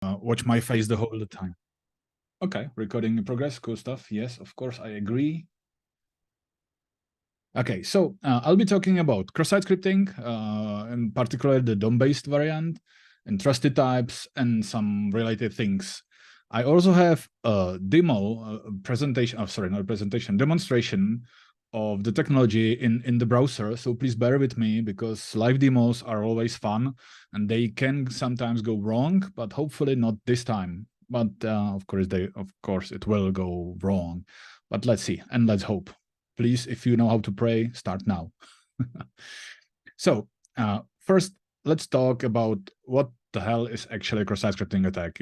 watch my face the whole time. Okay, recording in progress, cool stuff. Yes, of course, I agree. Okay, so I'll be talking about cross-site scripting, in particular the DOM-based variant, and trusted types, and some related things. I also have a demo, presentation, sorry, not a presentation, demonstration of the technology in the browser. So please bear with me, because live demos are always fun and they can sometimes go wrong, but hopefully not this time. But of course it will go wrong. But let's see and let's hope. Please, if you know how to pray, start now. So first, let's talk about what the hell is actually a cross-site scripting attack.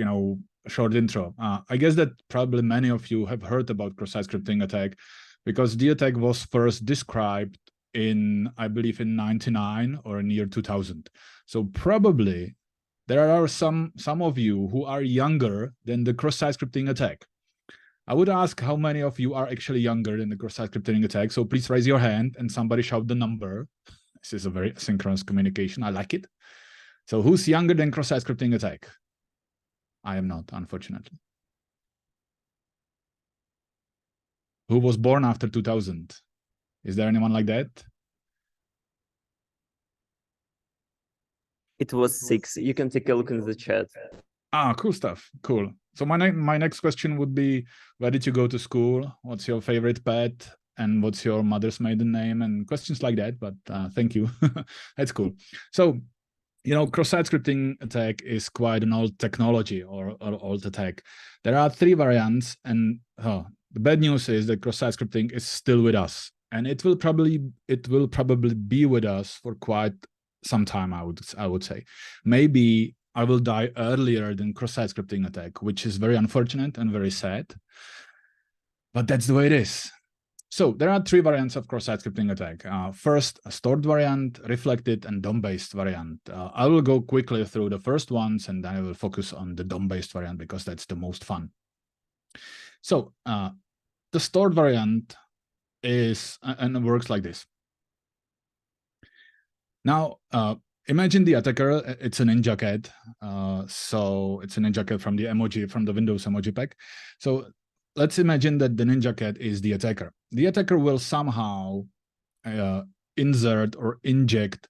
Short intro. I guess that probably many of you have heard about cross-site scripting attack, because the attack was first described in, I believe, in 99 or in year 2000. So probably there are some of you who are younger than the cross-site scripting attack. I would ask how many of you are actually younger than the cross-site scripting attack. So please raise your hand and somebody shout the number. This is a very asynchronous communication. I like it. So who's younger than cross-site scripting attack? I am not, unfortunately. Who was born after 2000? Is there anyone like that? It was 6. You can take a look in the chat. Cool stuff. Cool. So my next question would be, where did you go to school? What's your favorite pet? And what's your mother's maiden name? And questions like that. But thank you. That's cool. So, cross-site scripting attack is quite an old technology, or old attack. There are 3 variants, and the bad news is that cross-site scripting is still with us, and it will probably be with us for quite some time. I would say, maybe I will die earlier than cross-site scripting attack, which is very unfortunate and very sad, but that's the way it is. So there are 3 variants of cross-site scripting attack. First, a stored variant, reflected, and DOM-based variant. I will go quickly through the first ones, and then I will focus on the DOM-based variant, because that's the most fun. So the stored variant is, and it works like this. Now, imagine the attacker. It's a Ninja Cat. So it's a Ninja Cat from the emoji, from the Windows emoji pack. So let's imagine that the Ninja Cat is the attacker. The attacker will somehow insert or inject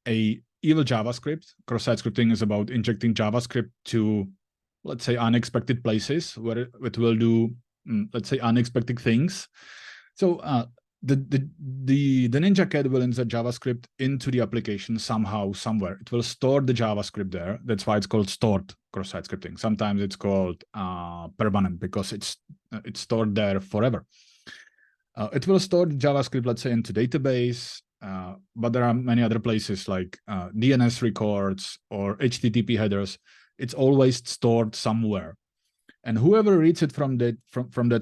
a evil JavaScript. Cross-site scripting is about injecting JavaScript to, let's say, unexpected places where it will do, let's say, unexpected things. So the Ninja Cat will insert JavaScript into the application somehow, somewhere. It will store the JavaScript there. That's why it's called stored cross-site scripting. Sometimes it's called permanent, because it's stored there forever. It will store the JavaScript, let's say, into database, but there are many other places like DNS records or HTTP headers. It's always stored somewhere. And whoever reads it from that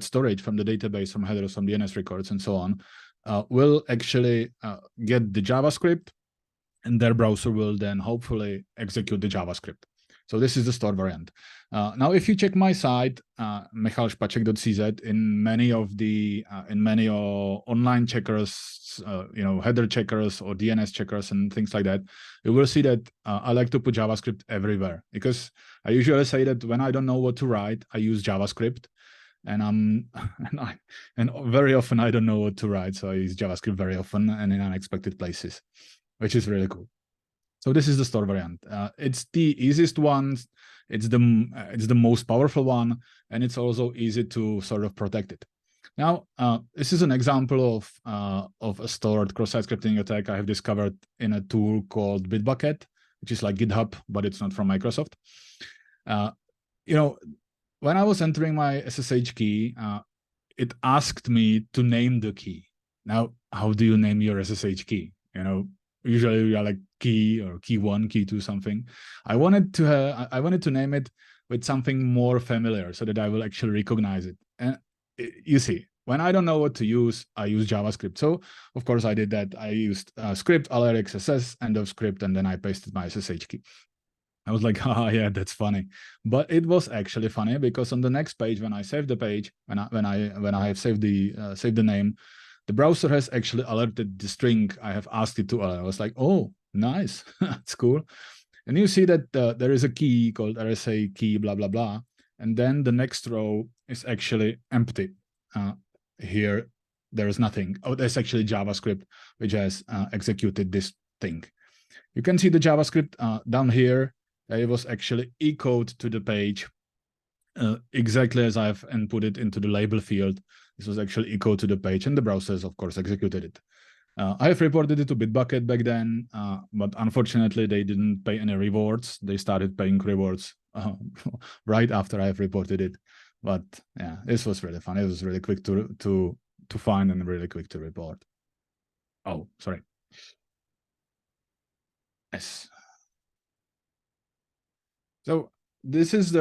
storage, from the database, from headers, from DNS records, and so on, will actually get the JavaScript, and their browser will then hopefully execute the JavaScript. So this is the stored variant. Now, if you check my site, michalšpaček.cz, in many online checkers, header checkers or DNS checkers and things like that, you will see that I like to put JavaScript everywhere, because I usually say that when I don't know what to write, I use JavaScript, and very often I don't know what to write, so I use JavaScript very often and in unexpected places, which is really cool. So this is the store variant. It's the easiest one. It's the most powerful one, and it's also easy to sort of protect it. Now, this is an example of a stored cross-site scripting attack I have discovered in a tool called Bitbucket, which is like GitHub, but it's not from Microsoft. When I was entering my SSH key, it asked me to name the key. Now, how do you name your SSH key? Usually we are like key or key 1, key 2, something. I wanted to name it with something more familiar so that I will actually recognize it. And you see, when I don't know what to use, I use JavaScript. So of course I did that. I used script alert XSS end of script, and then I pasted my SSH key. I was like, yeah, that's funny. But it was actually funny, because on the next page, when I save the page, when I have saved the name, the browser has actually alerted the string I have asked it to alert. I was like, oh, nice, that's cool. And you see that there is a key called RSA key, blah, blah, blah. And then the next row is actually empty. Here, there is nothing. Oh, there's actually JavaScript, which has executed this thing. You can see the JavaScript down here. It was actually echoed to the page exactly as I've input it into the label field. This was actually echoed to the page, and the browser has, of course, executed it. I have reported it to Bitbucket back then, but unfortunately, they didn't pay any rewards. They started paying rewards right after I have reported it. But yeah, this was really fun. It was really quick to find and really quick to report. Oh, sorry. Yes. So this is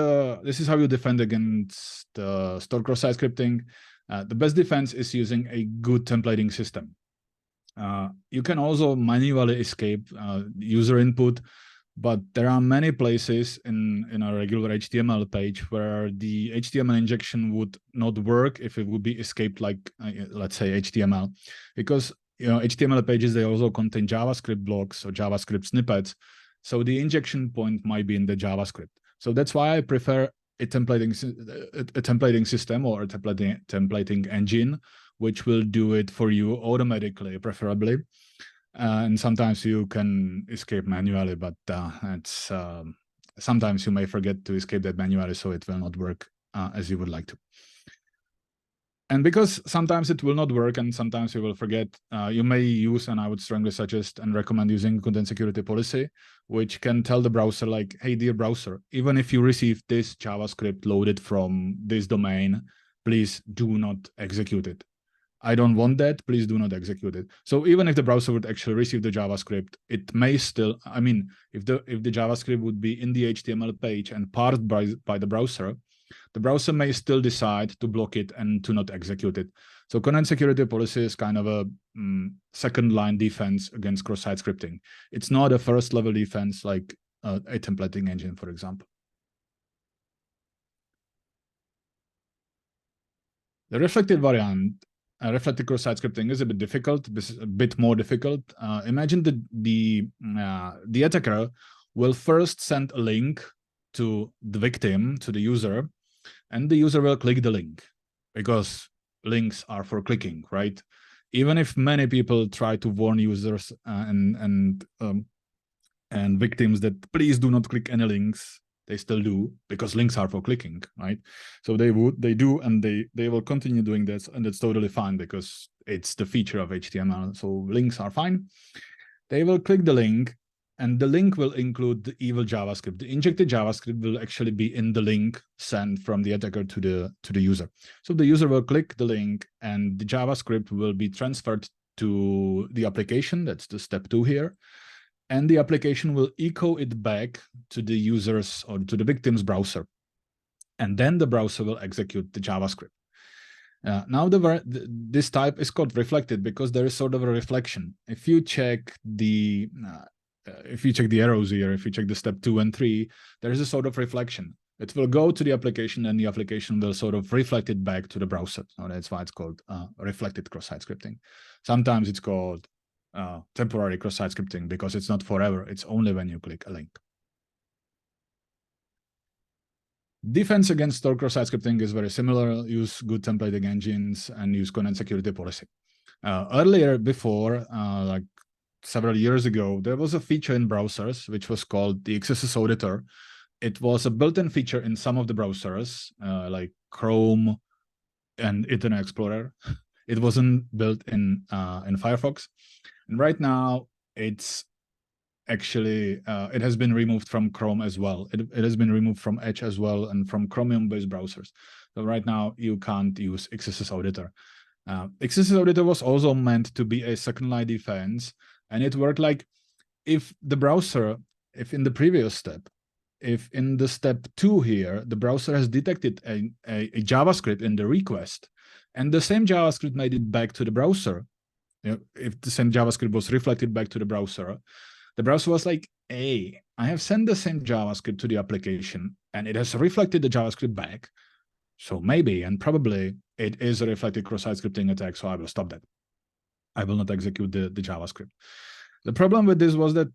how you defend against the store cross-site scripting. The best defense is using a good templating system. You can also manually escape user input, but there are many places in a regular HTML page where the HTML injection would not work if it would be escaped, like let's say HTML, because HTML pages, they also contain JavaScript blocks or JavaScript snippets. So the injection point might be in the JavaScript. So that's why I prefer a templating system or a templating engine, which will do it for you automatically, preferably. And sometimes you can escape manually, but sometimes you may forget to escape that manually, so it will not work as you would like to. And because sometimes it will not work and sometimes you will forget, you may use, and I would strongly suggest and recommend using content security policy, which can tell the browser like, hey, dear browser, even if you receive this JavaScript loaded from this domain, please do not execute it. I don't want that, please do not execute it. So even if the browser would actually receive the JavaScript, it may still, I mean, if the JavaScript would be in the HTML page and parsed by the browser may still decide to block it and to not execute it. So content security policy is kind of a second line defense against cross-site scripting. It's not a first level defense like a templating engine, for example. The reflected variant, reflected cross-site scripting, is a bit difficult, a bit more difficult. Imagine the attacker will first send a link to the victim, to the user, and the user will click the link because links are for clicking, right? Even if many people try to warn users and victims that please do not click any links, they still do because links are for clicking, right? So they do, and they will continue doing this, and it's totally fine because it's the feature of HTML. So links are fine. They will click the link, and the link will include the evil JavaScript. The injected JavaScript will actually be in the link sent from the attacker to the user. So the user will click the link, and the JavaScript will be transferred to the application. That's the step 2 here. And the application will echo it back to the user's or to the victim's browser. And then the browser will execute the JavaScript. Now this type is called reflected because there is sort of a reflection. If you check the arrows here, if you check the step 2 and 3, there is a sort of reflection. It will go to the application, and the application will sort of reflect it back to the browser. So that's why it's called reflected cross-site scripting. Sometimes it's called temporary cross-site scripting because it's not forever. It's only when you click a link. Defense against store cross-site scripting is very similar. Use good templating engines and use content security policy. Earlier, before, like several years ago, there was a feature in browsers which was called the XSS Auditor. It was a built-in feature in some of the browsers, like Chrome and Internet Explorer. It wasn't built in Firefox. And right now, it's actually, it has been removed from Chrome as well. It has been removed from Edge as well and from Chromium-based browsers. So right now, you can't use XSS Auditor. XSS Auditor was also meant to be a second-line defense, and it worked like if the browser, if in the previous step, if in the step 2 here, the browser has detected a JavaScript in the request, and the same JavaScript made it back to the browser, if the same JavaScript was reflected back to the browser was like, hey, I have sent the same JavaScript to the application, and it has reflected the JavaScript back. So maybe, and probably, it is a reflected cross-site scripting attack, so I will stop that. I will not execute the JavaScript. The problem with this was that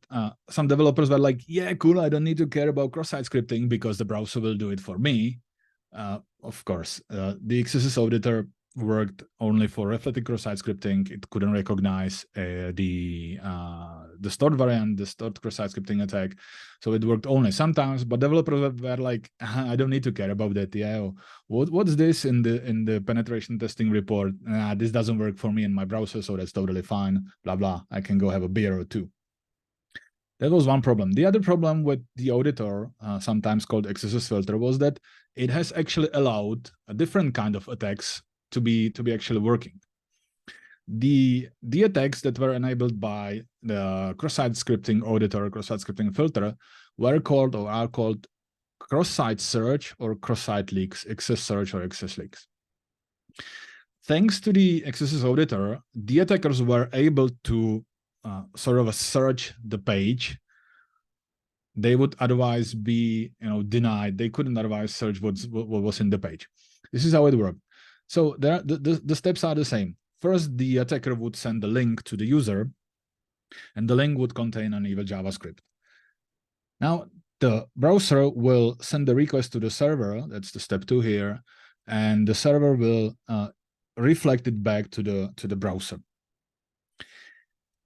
some developers were like, yeah, cool, I don't need to care about cross-site scripting because the browser will do it for me. Of course, the XSS Auditor worked only for reflected cross-site scripting. It couldn't recognize the stored variant, the stored cross-site scripting attack. So it worked only sometimes, but developers were like, I don't need to care about that. Yeah, what's this in the penetration testing report? This doesn't work for me in my browser, so that's totally fine. Blah, blah. I can go have a beer or two. That was one problem. The other problem with the auditor, sometimes called XSS filter, was that it has actually allowed a different kind of attacks to be actually working. The attacks that were enabled by the cross-site scripting auditor, cross-site scripting filter, were called or are called cross-site search or cross-site leaks, XSS search or XSS leaks. Thanks to the XSS auditor, the attackers were able to sort of search the page. They would otherwise be, denied. They couldn't otherwise search what was in the page. This is how it worked. So the steps are the same. First, the attacker would send a link to the user, and the link would contain an evil JavaScript. Now, the browser will send the request to the server. That's the step 2 here, and the server will reflect it back to the browser.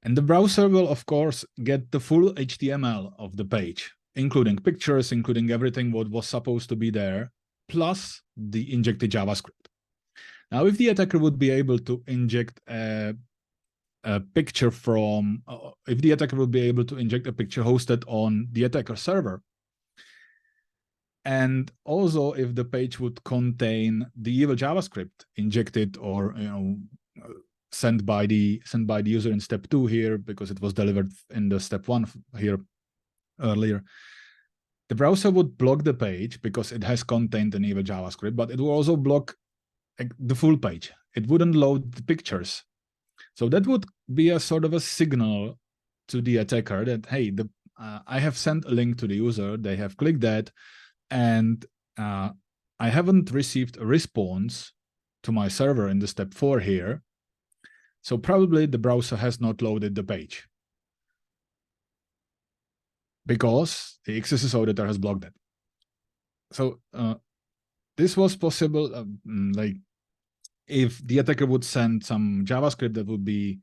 And the browser will, of course, get the full HTML of the page, including pictures, including everything what was supposed to be there, plus the injected JavaScript. Now, if the attacker would be able to inject a picture from, if the attacker would be able to inject a picture hosted on the attacker server, and also if the page would contain the evil JavaScript injected or sent by the user in step 2 here, because it was delivered in the step 1 here earlier, the browser would block the page because it has contained an evil JavaScript, but it will also block the full page. It wouldn't load the pictures. So that would be a sort of a signal to the attacker that, hey, I have sent a link to the user, they have clicked that, and I haven't received a response to my server in the step 4 here. So probably the browser has not loaded the page because the XSS auditor has blocked it. So this was possible, like if the attacker would send some JavaScript that would be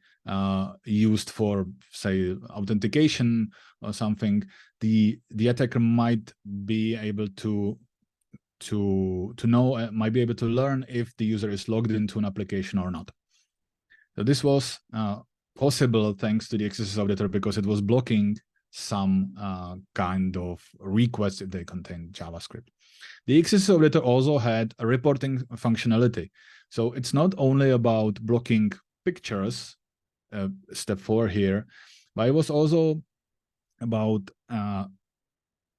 used for, say, authentication or something, the attacker might be able to know, might be able to learn if the user is logged into an application or not. So this was possible thanks to the XSS auditor because it was blocking some kind of requests if they contain JavaScript. The XSS auditor also had a reporting functionality. So it's not only about blocking pictures, step 4 here, but it was also about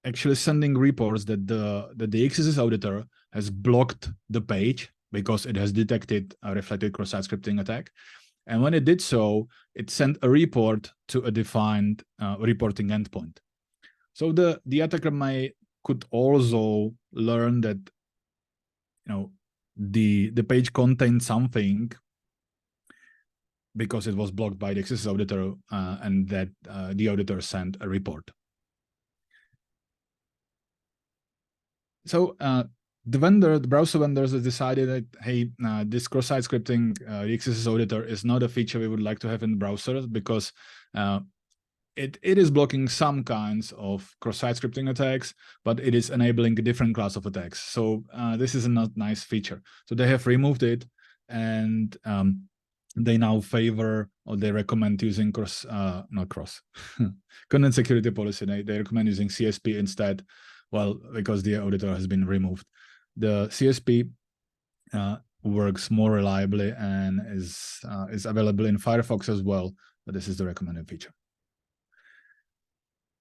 actually sending reports that the XSS auditor has blocked the page because it has detected a reflected cross-site scripting attack. And when it did so, it sent a report to a defined reporting endpoint. So the attacker could also learn that the page contained something because it was blocked by the XSS auditor, and that the auditor sent a report. So the browser vendors decided that, hey, this cross-site scripting, the XSS auditor is not a feature we would like to have in browsers because it is blocking some kinds of cross-site scripting attacks, but it is enabling a different class of attacks. So this is a not nice feature. So they have removed it, and they now favor, or they recommend using content security policy. They recommend using CSP instead. Well, because the auditor has been removed. The CSP works more reliably and is available in Firefox as well, but this is the recommended feature.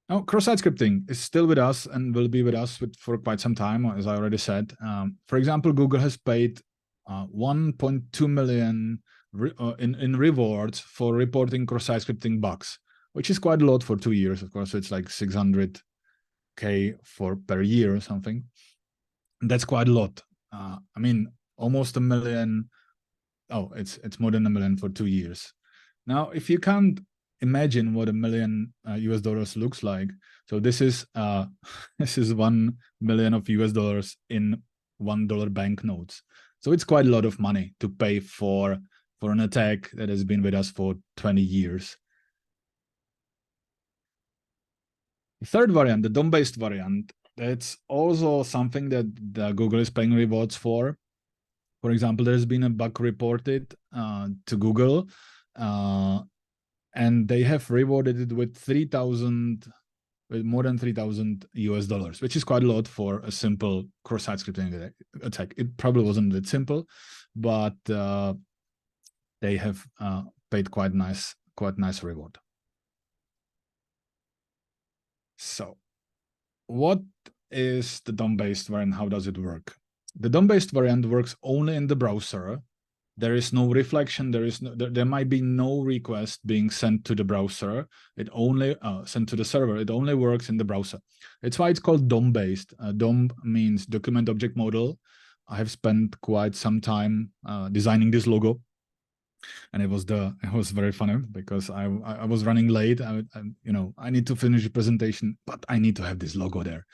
Now, cross-site scripting is still with us and will be with us for quite some time, as I already said. For example, Google has paid 1.2 million in rewards for reporting cross-site scripting bugs, which is quite a lot for 2 years. Of course, it's like 600K per year or something. And that's quite a lot. I mean, almost 1 million. Oh, it's more than 1 million for 2 years. Now, if you can't imagine what $1 million US dollars looks like. So this is this is 1 million of US dollars in $1 banknotes. So it's quite a lot of money to pay for an attack that has been with us for 20 years. The third variant, the DOM-based variant, that's also something that Google is paying rewards for. For example, there's been a bug reported to Google, and they have rewarded it with more than 3,000 US dollars, which is quite a lot for a simple cross-site scripting attack. It probably wasn't that simple, but they have paid quite nice reward. So what is the DOM-based variant? How does it work? The DOM-based variant works only in the browser. There is no reflection. There might be no request being sent to the browser. It only sent to the server. It only works in the browser. It's why it's called DOM-based. DOM means document object model. I have spent quite some time designing this logo, and it was very funny because I was running late. I need to finish the presentation, but I need to have this logo there.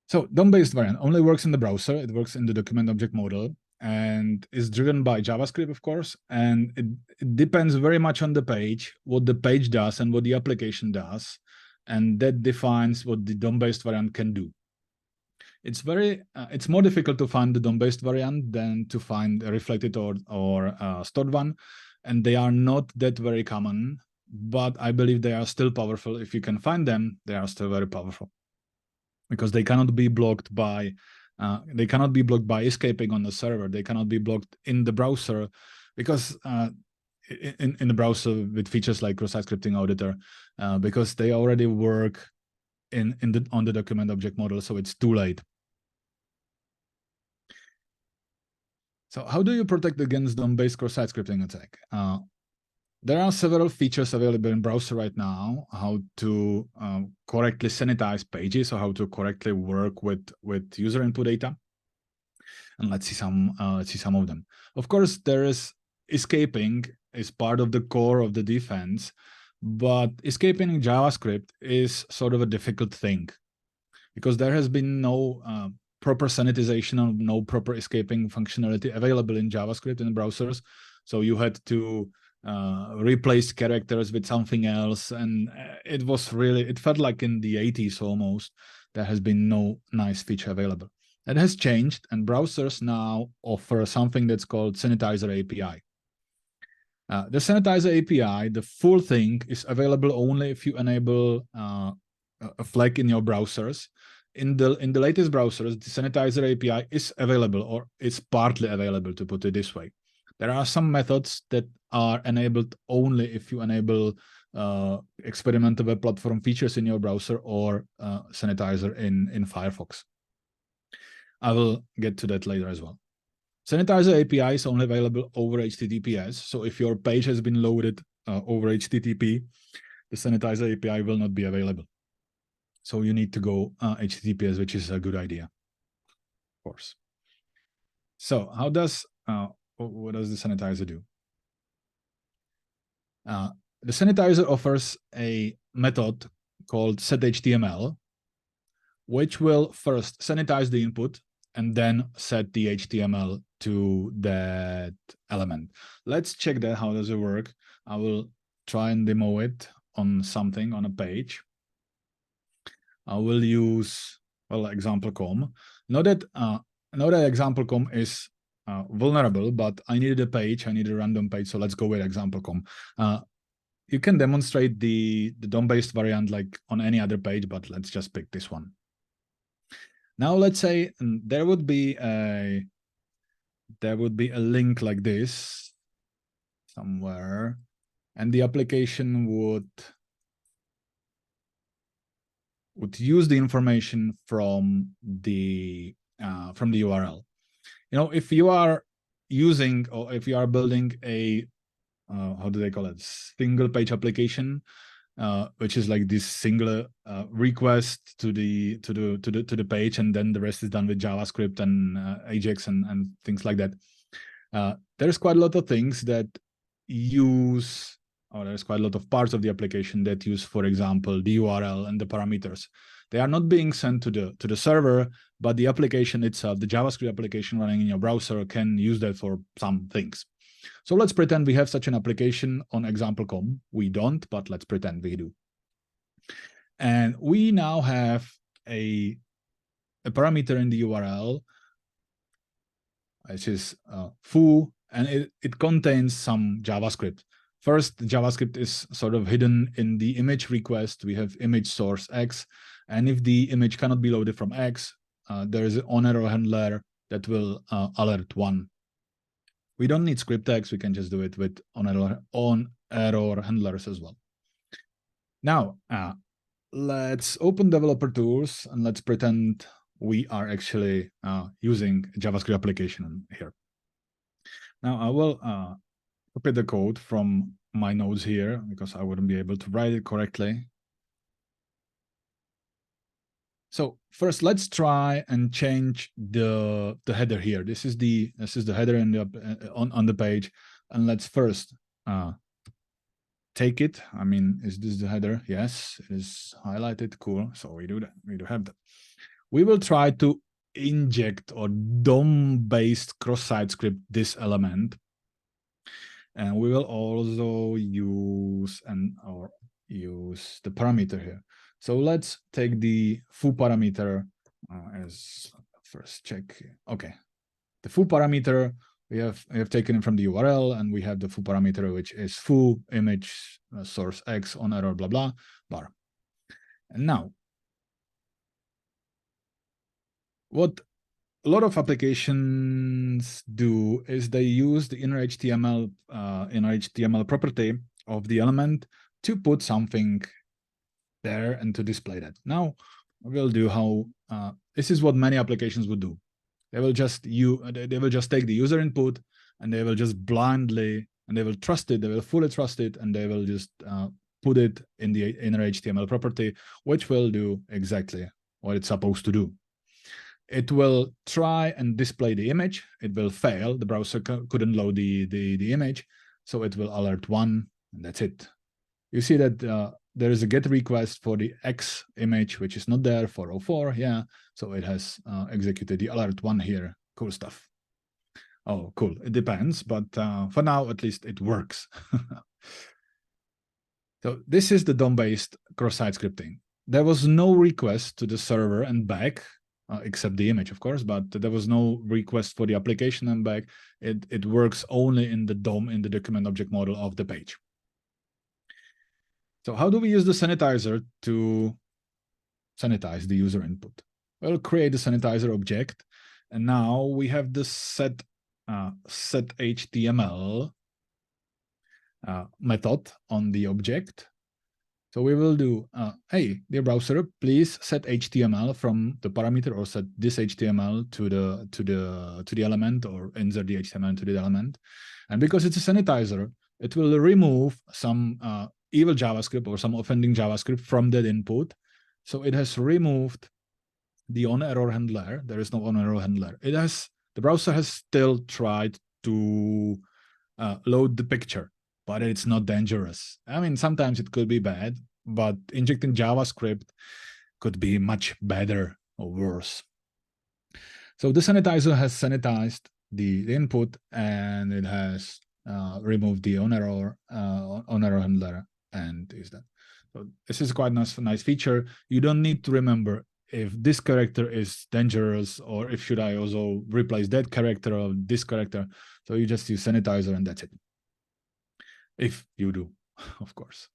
So DOM-based variant only works in the browser. It works in the document object model and is driven by JavaScript, of course. And it depends very much on the page, what the page does and what the application does. And that defines what the DOM-based variant can do. It's more difficult to find the DOM-based variant than to find a reflected or stored one. And they are not that very common, but I believe they are still powerful. If you can find them, they are still very powerful, because they cannot be blocked by escaping on the server. They cannot be blocked in the browser, because in the browser with features like cross-site scripting auditor, because they already work on the document object model, so it's too late. So how do you protect against DOM-based cross-site scripting attack? There are several features available in browser right now, how to correctly sanitize pages, or how to correctly work with user input data. And let's see some of them. Of course, there is escaping is part of the core of the defense, but escaping in JavaScript is sort of a difficult thing, because there has been no proper sanitization or no proper escaping functionality available in JavaScript in browsers. So you had to replace characters with something else, and it felt like in the 80s almost. There has been no nice feature available. That has changed, and browsers now offer something that's called Sanitizer API. The Sanitizer API, the full thing, is available only if you enable a flag in your browsers. In the latest browsers, the Sanitizer API is available, or it's partly available, to put it this way. There are some methods that are enabled only if you enable experimental web platform features in your browser, or Sanitizer in Firefox. I will get to that later as well. Sanitizer API is only available over HTTPS. So if your page has been loaded over HTTP, the Sanitizer API will not be available. So you need to go HTTPS, which is a good idea, of course. So what does the Sanitizer do? The Sanitizer offers a method called setHTML, which will first sanitize the input and then set the HTML to that element. Let's check that. How does it work? I will try and demo it on a page. I will use, example.com. Know that example.com is vulnerable, but I needed a random page, so let's go with example.com. You can demonstrate the DOM-based variant like on any other page, but let's just pick this one. Now let's say there would be a link like this somewhere, and the application would use the information from the URL. If you are using, or if you are building a how do they call it, single page application, which is like this single request to the page, and then the rest is done with JavaScript and Ajax and things like that. There's quite a lot of things that use or there's quite a lot of parts of the application that use, for example, the URL and the parameters. They are not being sent to the server, but the application itself, the JavaScript application running in your browser, can use that for some things. So let's pretend we have such an application on example.com. We don't, but let's pretend we do. And we now have a parameter in the URL, which is foo, and it contains some JavaScript. First, the JavaScript is sort of hidden in the image request. We have image source X, and if the image cannot be loaded from X, there is an on-error handler that will alert 1. We don't need script tags. We can just do it with on-error handlers as well. Now, let's open developer tools and let's pretend we are actually using a JavaScript application here. Now, I will copy the code from my nodes here because I wouldn't be able to write it correctly. So first, let's try and change the header here. This is the header in the on the page, and let's first take it. I mean, is this the header? Yes, it is highlighted. Cool. So we do that. We do have that. We will try to inject or DOM-based cross-site script this element, and we will also use the parameter here. So let's take the foo parameter as first check. Okay, the foo parameter we have taken it from the URL, and we have the foo parameter, which is foo image source X on error blah blah bar. And now, what a lot of applications do is they use the inner HTML property of the element to put something there and to display that. Now we'll do how this is what many applications would do. They will just take the user input, and they will just blindly, and they will trust it, they will fully trust it, and they will just put it in the inner HTML property, which will do exactly what it's supposed to do. It will try and display the image. It will fail. The browser couldn't load the image, so it will alert 1, and that's it. You see that there is a GET request for the X image, which is not there for 04. Yeah, so it has executed the alert 1 here. Cool stuff. Oh, cool. It depends, but for now, at least it works. So this is the DOM-based cross-site scripting. There was no request to the server and back, except the image, of course, but there was no request for the application and back. It works only in the DOM, in the document object model of the page. So how do we use the sanitizer to sanitize the user input? We'll create the sanitizer object, and now we have the set HTML method on the object. So we will do, hey, dear browser, please set HTML from the parameter, or set this HTML to the element, or insert the HTML into the element. And because it's a sanitizer, it will remove some evil JavaScript or some offending JavaScript from that input. So it has removed the on-error handler. There is no on-error handler. The browser has still tried to load the picture, but it's not dangerous. I mean, sometimes it could be bad, but injecting JavaScript could be much better or worse. So the sanitizer has sanitized the input, and it has removed the on-error handler, and is that. So this is quite nice feature. You don't need to remember if this character is dangerous, or if should I also replace that character or this character. So you just use sanitizer, and that's it. If you do, of course.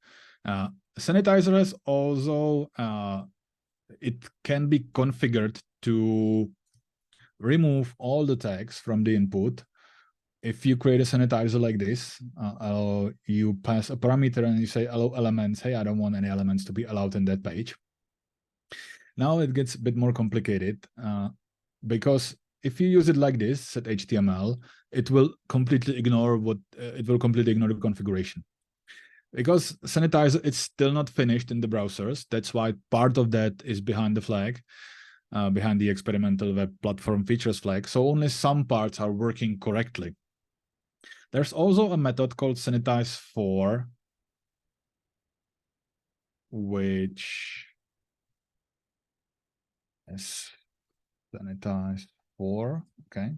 Sanitizer has also, it can be configured to remove all the tags from the input. If you create a sanitizer like this, you pass a parameter and you say allow elements. Hey, I don't want any elements to be allowed in that page. Now it gets a bit more complicated because if you use it like this, set HTML, it will completely ignore the configuration. Because sanitizer is still not finished in the browsers. That's why part of that is behind the flag, behind the experimental web platform features flag. So only some parts are working correctly. There's also a method called sanitize for, which is sanitized for. Okay.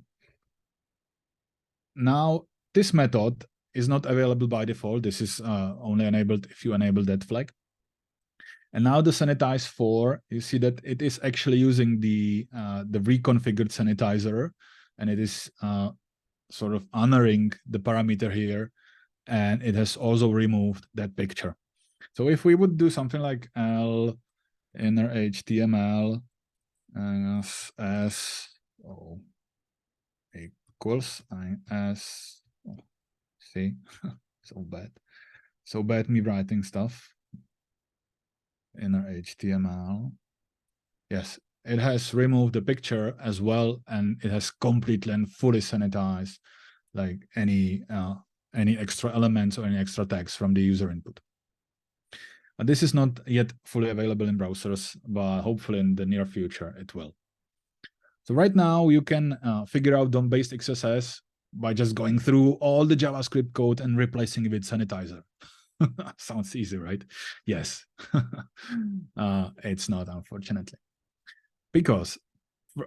Now this method is not available by default. This is only enabled if you enable that flag. And now the sanitize for, you see that it is actually using the reconfigured sanitizer, and it is sort of honoring the parameter here, and it has also removed that picture. So if we would do something like L inner HTML as equals IS, see, so bad me writing stuff. Inner HTML. Yes, it has removed the picture as well, and it has completely and fully sanitized like any extra elements or any extra text from the user input. This is not yet fully available in browsers, but hopefully in the near future it will. So right now you can figure out DOM-based XSS by just going through all the JavaScript code and replacing it with sanitizer. Sounds easy, right? Yes. It's not, unfortunately. Because,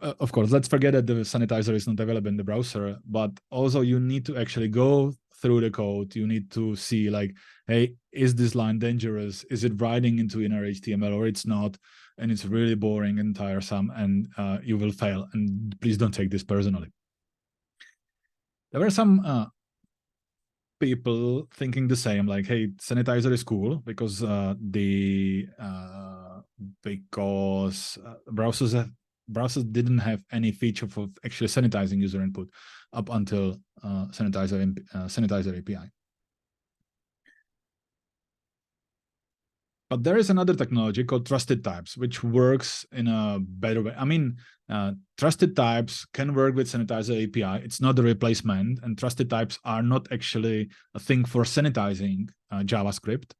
of course, let's forget that the sanitizer is not available in the browser, but also you need to actually go through the code. You need to see like, hey, is this line dangerous? Is it writing into inner HTML or it's not? And it's really boring and tiresome, and you will fail. And please don't take this personally. There were some people thinking the same, like, hey, sanitizer is cool because browsers didn't have any feature for actually sanitizing user input up until sanitizer API. But there is another technology called trusted types, which works in a better way. I mean, trusted types can work with sanitizer API. It's not a replacement, and trusted types are not actually a thing for sanitizing JavaScript.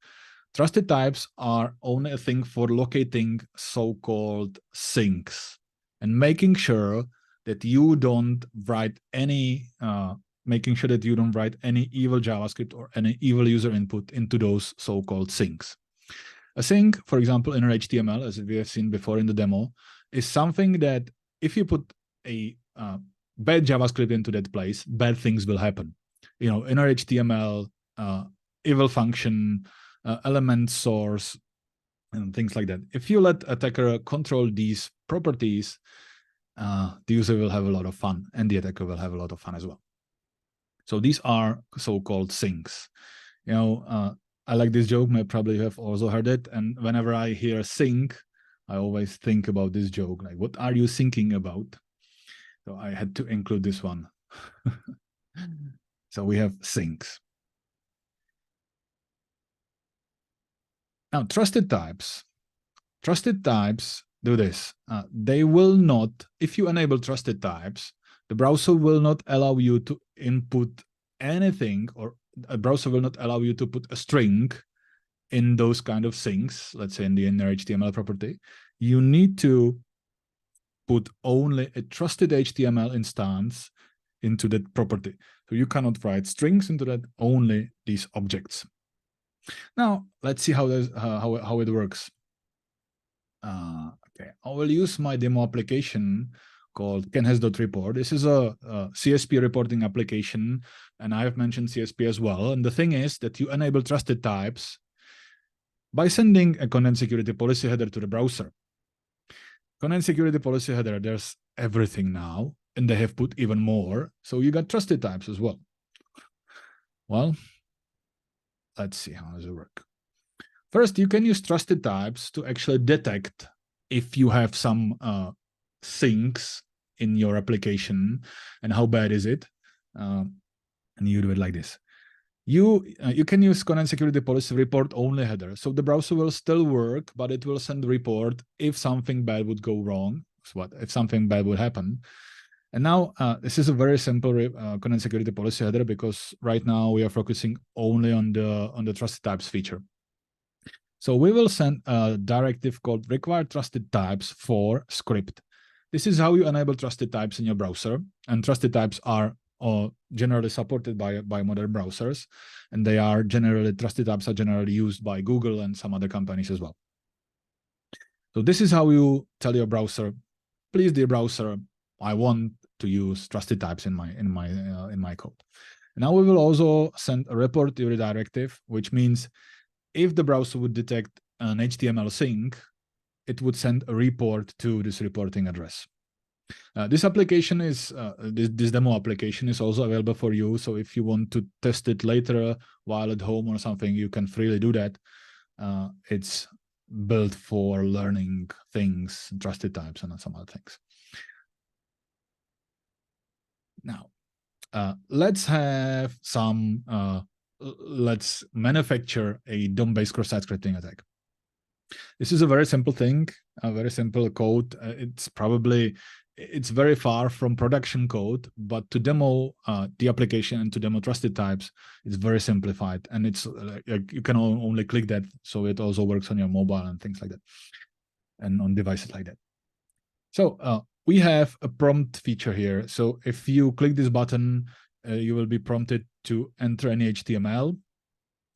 Trusted types are only a thing for locating so-called sinks and making sure that you don't write any evil JavaScript or any evil user input into those so-called sinks. A sink, for example, inner HTML, as we have seen before in the demo, is something that if you put a bad JavaScript into that place, bad things will happen. You know, inner HTML, evil function, element source, and things like that. If you let attacker control these properties, the user will have a lot of fun, and the attacker will have a lot of fun as well. So these are so-called sinks. You know, I like this joke. Probably you have also heard it. And whenever I hear sink, I always think about this joke. Like, what are you thinking about? So I had to include this one. So we have sinks. Now, trusted types. Trusted types do this. They will not, if you enable trusted types, the browser will not allow you to input anything, or a browser will not allow you to put a string in those kind of sinks, let's say in the inner HTML property. You need to put only a trusted HTML instance into that property. So you cannot write strings into that, only these objects. Now, let's see how it works. Okay, I will use my demo application called canhas.report. This is a CSP reporting application, and I have mentioned CSP as well. And the thing is that you enable trusted types by sending a content security policy header to the browser. Content security policy header, there's everything now, and they have put even more. So you got trusted types as well. Well, let's see, how does it work? First, you can use trusted types to actually detect if you have some sinks in your application and how bad is it. And you do it like this. You can use content security policy report only header. So the browser will still work, but it will send the report if something bad would go wrong, if something bad would happen. And now this is a very simple content security policy header, because right now we are focusing only on the trusted types feature. So we will send a directive called require trusted types for script. This is how you enable trusted types in your browser. And trusted types are or generally supported by modern browsers, and they are generally, trusted types are generally used by Google and some other companies as well. So this is how you tell your browser, please, dear browser, I want to use trusted types in my code. Now we will also send a report to your directive, which means if the browser would detect an HTML sync, it would send a report to this reporting address. This application is, this demo application is also available for you. So if you want to test it later while at home or something, you can freely do that. It's built for learning things, trusted types, and some other things. Now, let's have some, let's manufacture a DOM-based cross-site scripting attack. This is a very simple thing, a very simple code. It's very far from production code, but to demo the application and to demo trusted types, it's very simplified. And it's you can only click that, so it also works on your mobile and things like that, and on devices like that. So we have a prompt feature here. So if you click this button, you will be prompted to enter any HTML,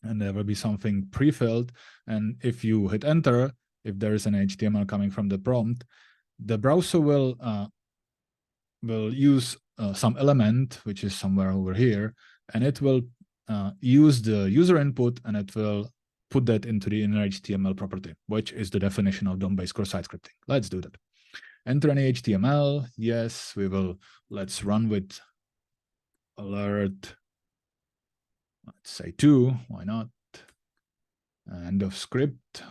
and there will be something pre-filled. And if you hit enter, if there is an HTML coming from the prompt, the browser will use some element, which is somewhere over here, and it will use the user input, and it will put that into the inner HTML property, which is the definition of DOM-based cross-site scripting. Let's do that. Enter any HTML. Yes, we will. Let's run with alert. Let's say 2. Why not? End of script.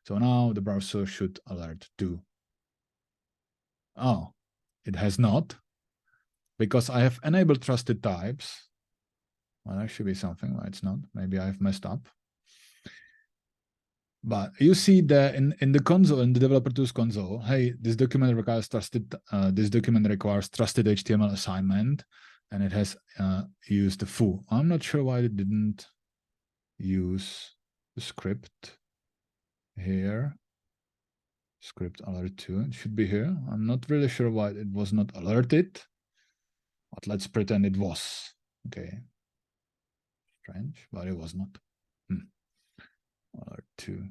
So now the browser should alert 2. Oh, it has not, because I have enabled trusted types. Well, there should be something. Why it's not? Maybe I've messed up. But you see that in the console, in the developer tools console, hey, this document requires trusted. This document requires trusted HTML assignment, and it has used the foo. I'm not sure why it didn't use the script here. Script alert 2. It should be here. I'm not really sure why it was not alerted, but let's pretend it was. Okay. Strange, but it was not. Alert 2.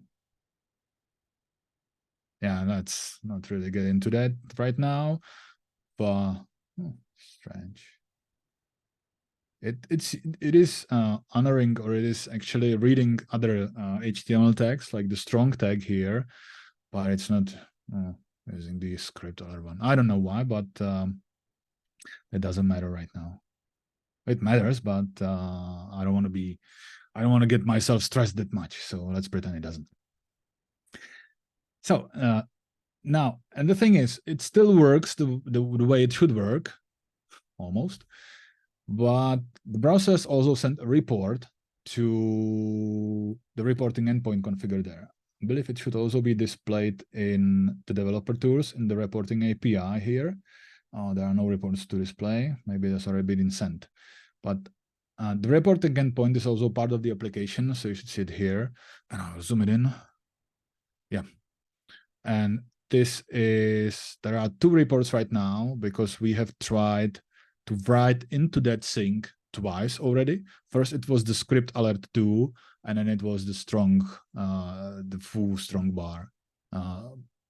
Yeah, let's not really get into that right now, but strange. It is honoring, or it is actually reading other HTML tags, like the strong tag here, but it's not using the script alert one. I don't know why, but it doesn't matter right now. It matters, but I don't want to get myself stressed that much. So let's pretend it doesn't. So now, and the thing is, it still works the way it should work, almost. But the browser has also sent a report to the reporting endpoint configured there. I believe it should also be displayed in the developer tools in the reporting API here. There are no reports to display. Maybe that's already been sent. But the reporting endpoint is also part of the application, so you should see it here. And I'll zoom it in. Yeah. And this is, there are 2 reports right now, because we have tried to write into that sync twice already. First, it was the script alert 2, and then it was the strong, the foo strong bar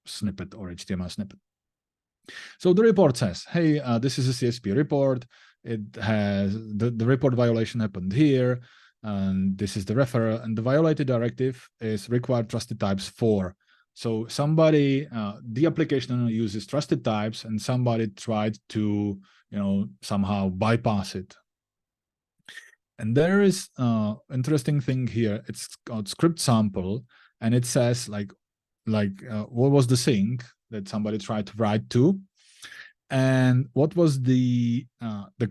snippet or HTML snippet. So the report says, hey, this is a CSP report. It has the report violation happened here, and this is the referrer, and the violated directive is required trusted types 4. So somebody, the application uses trusted types, and somebody tried to, somehow bypass it. And there is interesting thing here. It's called script sample, and it says like what was the sync that somebody tried to write to, and what was the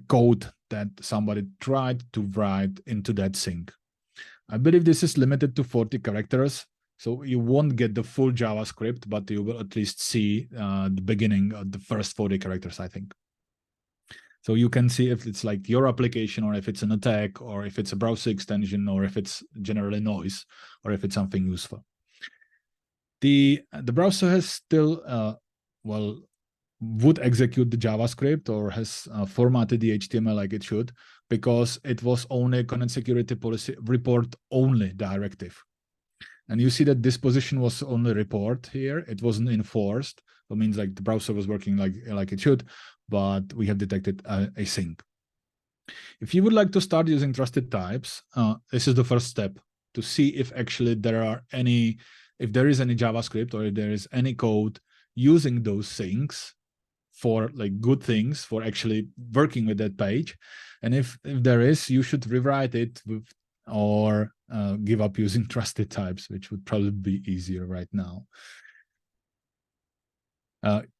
code that somebody tried to write into that sync. I believe this is limited to 40 characters. So you won't get the full JavaScript, but you will at least see the beginning of the first 40 characters, I think. So you can see if it's like your application, or if it's an attack, or if it's a browser extension, or if it's generally noise, or if it's something useful. The browser has still, would execute the JavaScript or has formatted the HTML like it should, because it was only a content security policy report only directive. And you see that this position was only report here. It wasn't enforced. It means like the browser was working like it should, but we have detected a sync. If you would like to start using trusted types, this is the first step to see if actually if there is any JavaScript or if there is any code using those things for like good things, for actually working with that page. And if there is, you should rewrite it or give up using trusted types, which would probably be easier right now.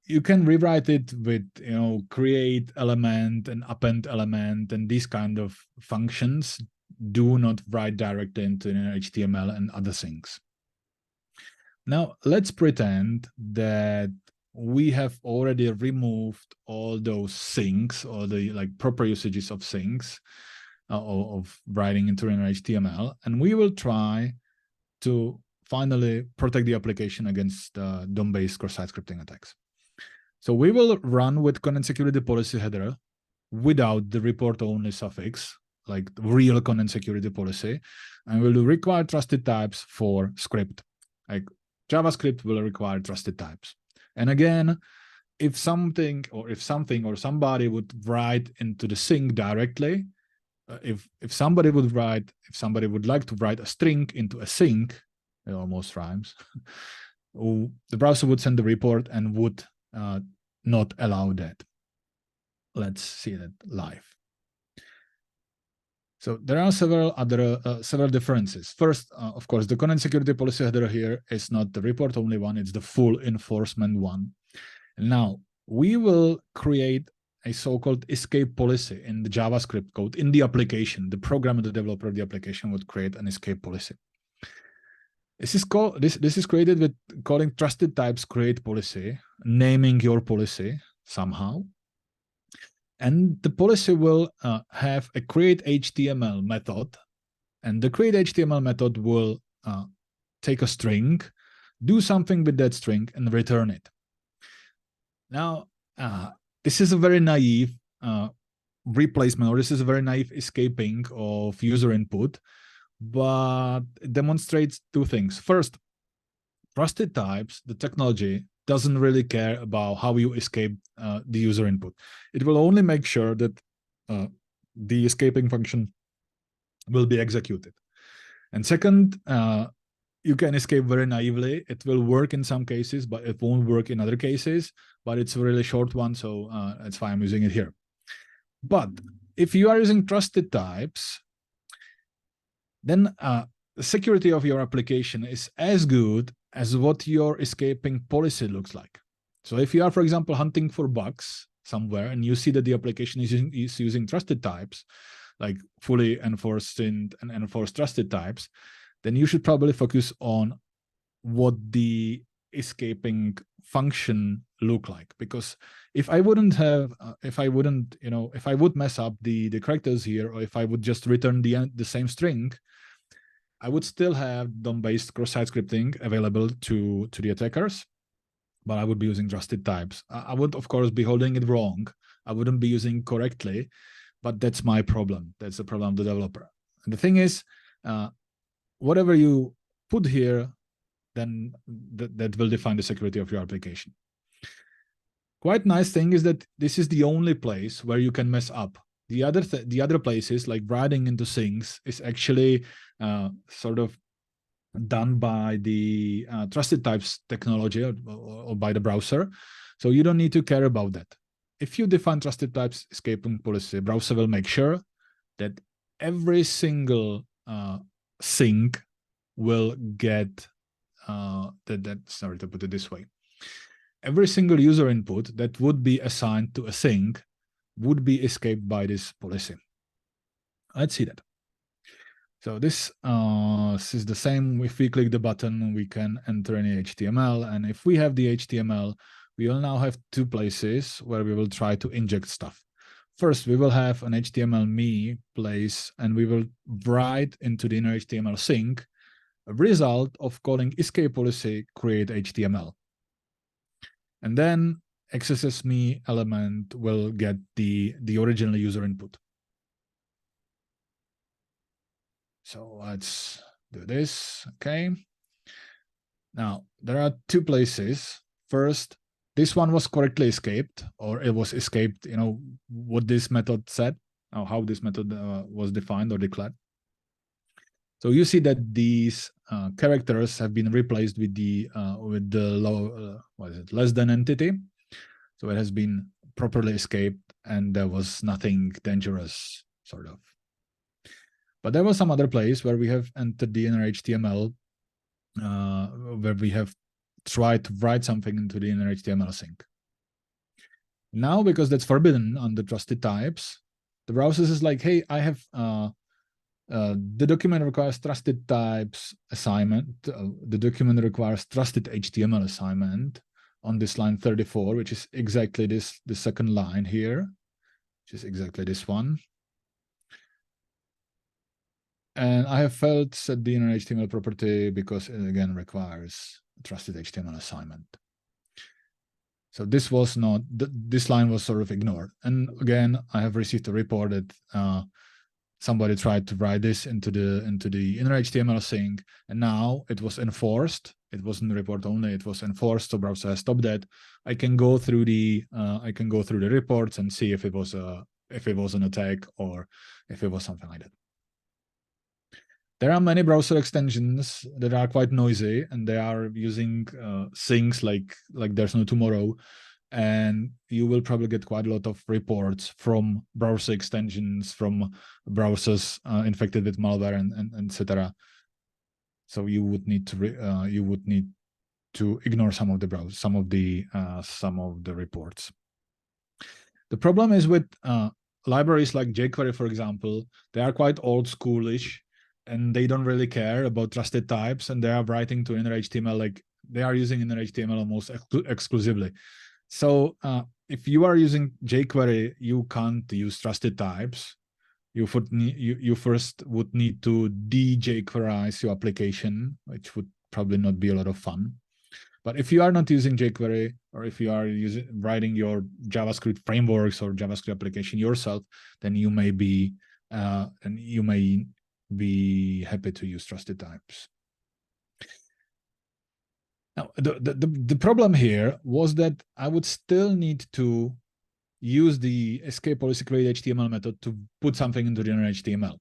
You can rewrite it with, create element and append element and these kind of functions. Do not write directly into HTML and other things. Now, let's pretend that we have already removed all those things or the proper usages of things of writing into an HTML, and we will try to finally protect the application against DOM-based cross-site scripting attacks. So we will run with content security policy header without the report-only suffix, like real content security policy, and we'll require trusted types for script. Like JavaScript will require trusted types. And again, if something or somebody would write into the sync directly, if somebody would like to write a string into a sync, it almost rhymes, the browser would send the report and would not allow that. Let's see that live. So there are several differences. First, of course, the content security policy header here is not the report only one, it's the full enforcement one. And now we will create a so-called escape policy in the JavaScript code in the application. The programmer, the developer of the application would create an escape policy. This is created with calling trusted types create policy, naming your policy somehow. And the policy will have a create HTML method, and the create HTML method will take a string, do something with that string, and return it. Now, this is a very naive replacement, or this is a very naive escaping of user input, but it demonstrates two things. First, trusted types, the technology, doesn't really care about how you escape the user input. It will only make sure that the escaping function will be executed. And second, you can escape very naively. It will work in some cases, but it won't work in other cases. But it's a really short one, so that's why I'm using it here. But if you are using trusted types, then the security of your application is as good as what your escaping policy looks like. So if you are, for example, hunting for bugs somewhere and you see that the application is using trusted types, like fully enforced and enforced trusted types, then you should probably focus on what the escaping function look like. Because if I would mess up the characters here, or if I would just return the same string, I would still have DOM-based cross-site scripting available to the attackers, but I would be using trusted types. I would, of course, be holding it wrong. I wouldn't be using correctly, but that's my problem. That's the problem of the developer. And the thing is, whatever you put here, then that will define the security of your application. Quite nice thing is that this is the only place where you can mess up. The other places, like writing into things, is actually sort of done by the trusted types technology or by the browser. So you don't need to care about that. If you define trusted types escaping policy, browser will make sure that every single sync will get sorry to put it this way. Every single user input that would be assigned to a sync would be escaped by this policy. Let's see that. So this is the same. If we click the button, we can enter any HTML. And if we have the HTML, we will now have two places where we will try to inject stuff. First, we will have an HTML me place, and we will write into the inner HTML sync a result of calling escape policy create HTML. And then XSS me element will get the original user input. So let's do this. Okay. Now there are two places. First, this one was correctly escaped, or it was escaped, you know, what this method said, or how this method was defined or declared. So you see that these characters have been replaced with the low, what is it, less than entity. So it has been properly escaped, and there was nothing dangerous, sort of. But there was some other place where we have entered the inner HTML, where we have tried to write something into the inner HTML sync. Now, because that's forbidden under trusted types, the browser is like, hey, I have the document requires trusted types assignment. The document requires trusted HTML assignment on this line 34, which is exactly the second line here, which is exactly this one. And I have failed to set the inner HTML property because it again requires trusted HTML assignment. So this was not, this line was sort of ignored. And again, I have received a report that somebody tried to write this into the inner HTML sync, and now it was enforced. It wasn't report only; it was enforced. So browser has stopped that. I can go through the reports and see if it was an attack or if it was something like that. There are many browser extensions that are quite noisy, and they are using things like there's no tomorrow. And you will probably get quite a lot of reports from browser extensions, from browsers infected with malware and etc. So you would need to ignore some of the reports. The problem is with libraries like jQuery, for example. They are quite old schoolish, and they don't really care about trusted types, and they are writing to inner HTML, like they are using inner HTML almost exclusively. So if you are using jQuery, you can't use trusted types. You first would need to de-jQueryze your application, which would probably not be a lot of fun. But if you are not using jQuery, or if you are writing your JavaScript frameworks or JavaScript application yourself, then you may be happy to use trusted types. Now, the problem here was that I would still need to use the escape policy create HTML method to put something into the inner HTML.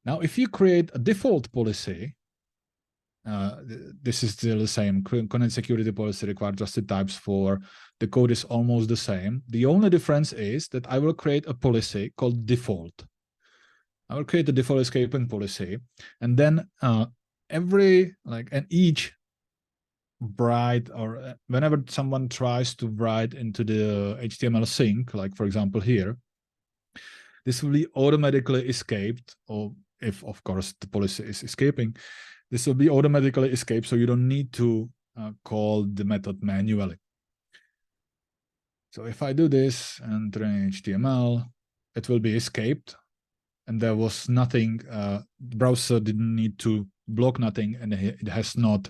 Now, if you create a default policy, this is still the same. Content security policy require trusted types for the code is almost the same. The only difference is that I will create a policy called default. I will create a default escaping policy, and then each write, or whenever someone tries to write into the HTML sync, like for example here, this will be automatically escaped, or if of course the policy is escaping, this will be automatically escaped, so you don't need to call the method manually. So if I do this and enter HTML, it will be escaped, and there was nothing, the browser didn't need to block nothing, and it has not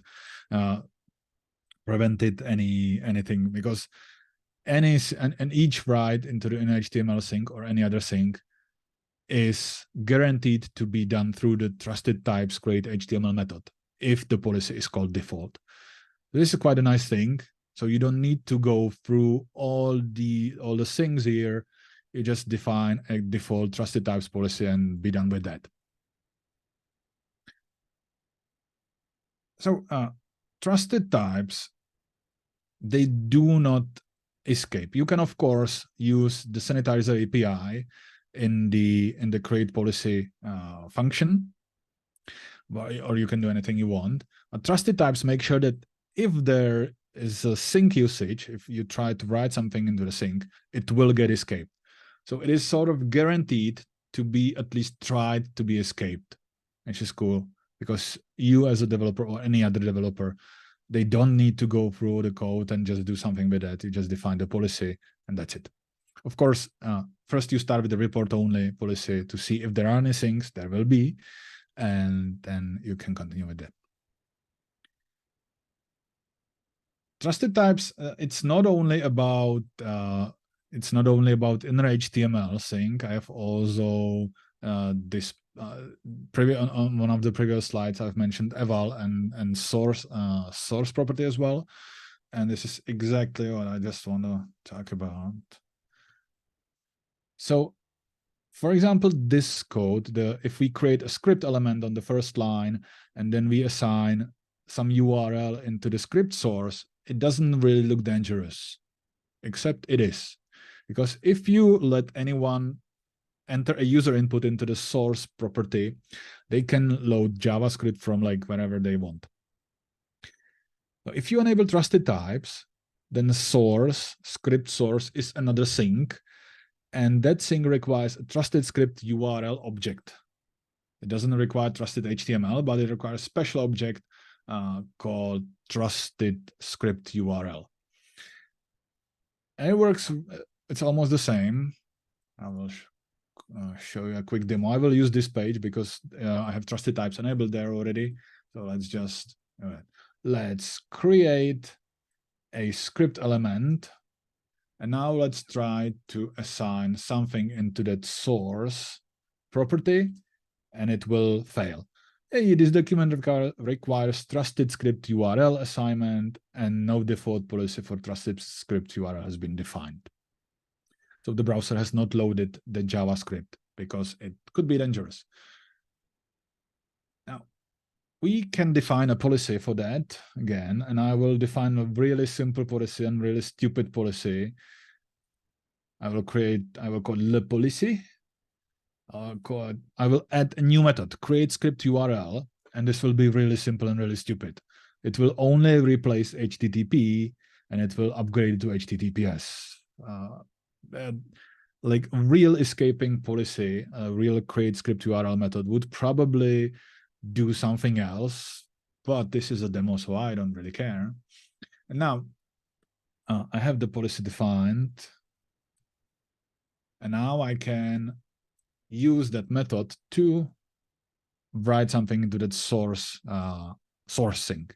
prevented anything, because each write into the HTML sync or any other sync is guaranteed to be done through the trusted types create HTML method if the policy is called default. This is quite a nice thing. So you don't need to go through all the things here. You just define a default trusted types policy and be done with that. So trusted types, they do not escape. You can of course use the sanitizer API in the create policy function, or you can do anything you want. But trusted types make sure that if there is a sync usage, if you try to write something into the sync, it will get escaped. So it is sort of guaranteed to be at least tried to be escaped, which is cool, because you as a developer or any other developer, they don't need to go through the code and just do something with that. You just define the policy and that's it. Of course, first you start with the report only policy to see if there are any things. There will be, and then you can continue with that. trusted types, it's not only about inner HTML thing. I have also this on one of the previous slides I've mentioned eval and source property as well, and this is exactly what I just want to talk about. So, for example, this code, if we create a script element on the first line and then we assign some URL into the script source, it doesn't really look dangerous, except it is. Because if you let anyone enter a user input into the source property, they can load JavaScript from like wherever they want. So if you enable trusted types, then the script source is another thing, and that thing requires a trusted script URL object. It doesn't require trusted HTML, but it requires a special object called trusted script URL. And it works, it's almost the same. I will show you a quick demo. I will use this page because I have trusted types enabled there already. So let's just, let's create a script element. And now let's try to assign something into that source property, and it will fail. Hey, this document requires trusted script URL assignment, and no default policy for trusted script URL has been defined. So the browser has not loaded the JavaScript because it could be dangerous. Now, we can define a policy for that again, and I will define a really simple policy and really stupid policy. I will call le policy. I will add a new method, create script URL, and this will be really simple and really stupid. It will only replace HTTP, and it will upgrade to HTTPS. Like real escaping policy, a real create script URL method would probably do something else, but this is a demo, so I don't really care. And now I have the policy defined, and now I can use that method to write something into that source thing.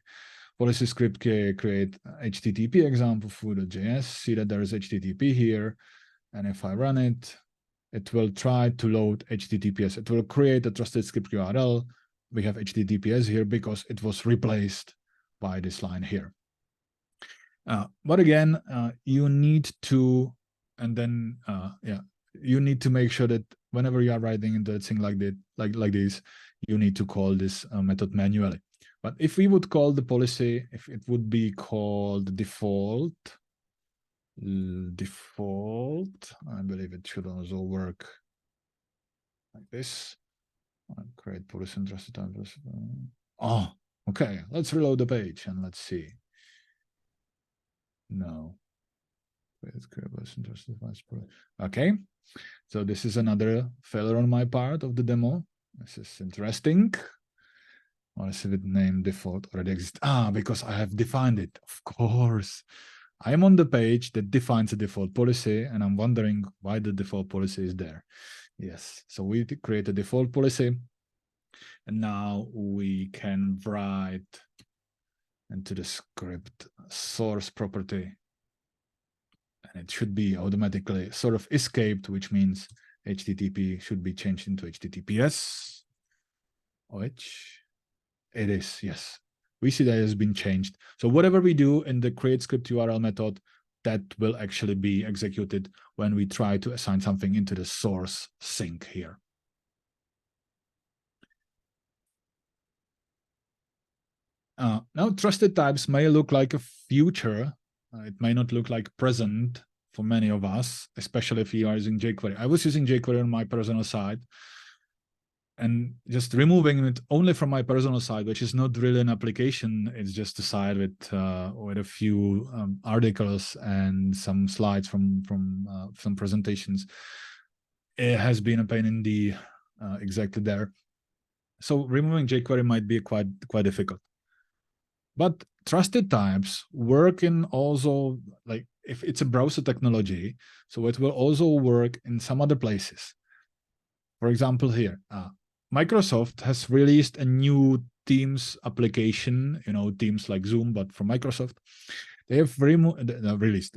Policy script create HTTP example foo.js. See that there is HTTP here, and if I run it, it will try to load HTTPS. It will create a trusted script URL. We have HTTPS here because it was replaced by this line here. But again, you need to, and then you need to make sure that whenever you are writing into a thing like this, you need to call this method manually. But if we would call the policy, if it would be called default, I believe it should also work like this. Create policy and trusted types. Oh, okay. Let's reload the page and let's see. No. Okay. So this is another failure on my part of the demo. This is interesting. What is it name default already exists? Because I have defined it. Of course. I am on the page that defines a default policy, and I'm wondering why the default policy is there. Yes. So we create a default policy, and now we can write into the script source property. And it should be automatically sort of escaped, which means HTTP should be changed into HTTPS, which it is, yes. We see that it has been changed. So whatever we do in the create script URL method, that will actually be executed when we try to assign something into the source sink here. Now, trusted types may look like a future. It may not look like present for many of us, especially if you are using jQuery. I was using jQuery on my personal side, and just removing it only from my personal side, which is not really an application. It's just a site with a few articles and some slides from some presentations. It has been a pain in the exactly there. So removing jQuery might be quite difficult. But trusted types work in also, like, if it's a browser technology, so it will also work in some other places. For example, here, Microsoft has released a new Teams application, Teams like Zoom, but from Microsoft. They have released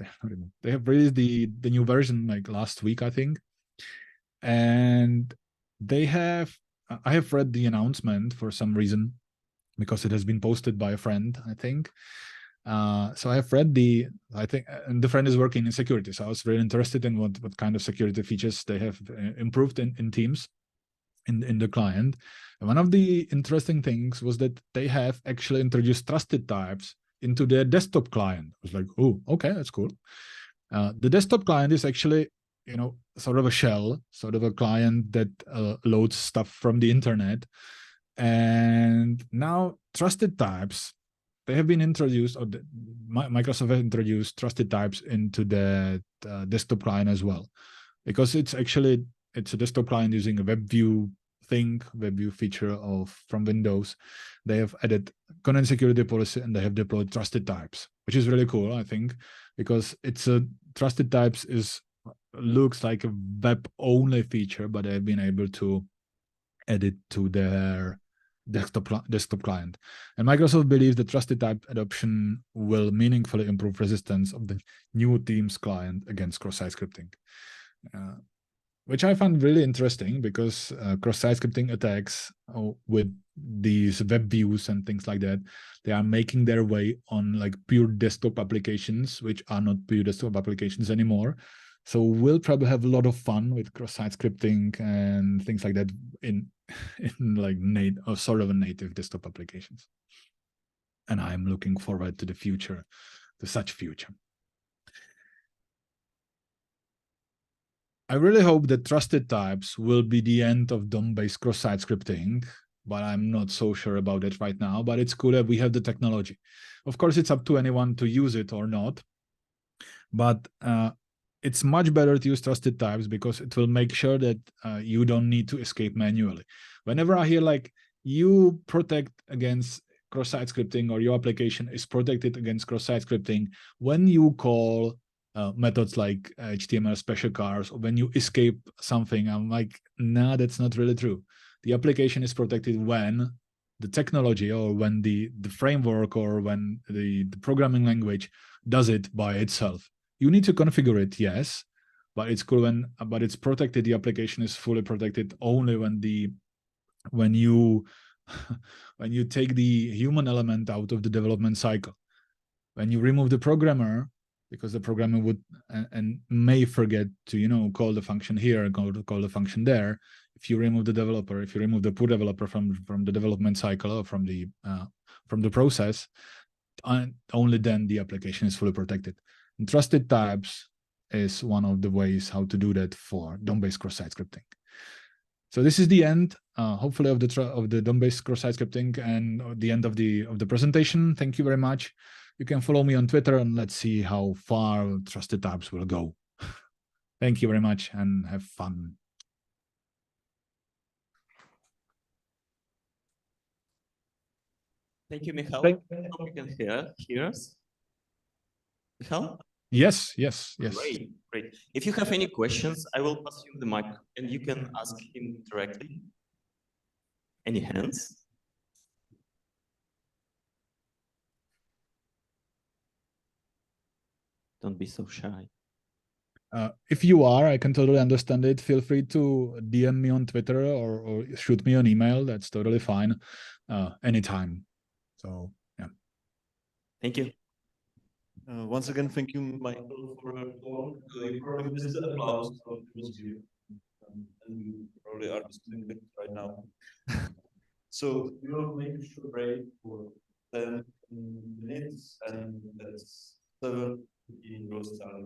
they have released the new version like last week, I think, and they have. I have read the announcement for some reason because it has been posted by a friend, I think. So I have read and the friend is working in security, so I was really interested in what kind of security features they have improved in Teams, in the client. And one of the interesting things was that they have actually introduced trusted types into their desktop client. I was like, oh, okay, that's cool. The desktop client is actually, sort of a shell, sort of a client that loads stuff from the internet. And now trusted types, they have been introduced, or Microsoft has introduced trusted types into the desktop client as well, because it's a desktop client using a WebView feature from Windows. They have added content security policy and they have deployed trusted types, which is really cool, I think, because trusted types looks like a web-only feature, but they've been able to add it to their desktop client. And Microsoft believes that trusted type adoption will meaningfully improve resistance of the new Teams client against cross-site scripting, which I find really interesting, because cross-site scripting attacks with these web views and things like that, they are making their way on like pure desktop applications, which are not pure desktop applications anymore. So we'll probably have a lot of fun with cross-site scripting and things like that in like sort of a native desktop applications. And I'm looking forward to the future, to such future. I really hope that trusted types will be the end of DOM-based cross-site scripting, but I'm not so sure about it right now. But it's cool that we have the technology. Of course, it's up to anyone to use it or not. But it's much better to use trusted types, because it will make sure that you don't need to escape manually. Whenever I hear like you protect against cross-site scripting, or your application is protected against cross-site scripting when you call methods like HTML special cars, or when you escape something, I'm like, nah, that's not really true. The application is protected when the technology, or when the framework, or when the programming language does it by itself. You need to configure it, yes, but it's cool but it's protected. The application is fully protected only when you take the human element out of the development cycle. When you remove the programmer, because the programmer would and may forget to call the function here and call the function there. If you remove the developer, if you remove the poor developer from the development cycle, or from the process, only then the application is fully protected. And trusted types is one of the ways how to do that for DOM-based cross-site scripting. So this is the end, hopefully, of the DOM-based cross-site scripting, and the end of the presentation. Thank you very much. You can follow me on Twitter, and let's see how far trusted types will go. Thank you very much, and have fun. Thank you, Michal. Hope you can hear us. Michal? Yes. Great. If you have any questions, I will pass you the mic, and you can ask him directly. Any hands? Don't be so shy. If you are, I can totally understand it. Feel free to DM me on Twitter, or shoot me an email. That's totally fine. Anytime. So, yeah. Thank you. Once again, thank you, Michael, for you probably missed the applause, so it was you. And you probably are listening it right now. So we will make a short break for 10 minutes, and that's 7:15 roast time.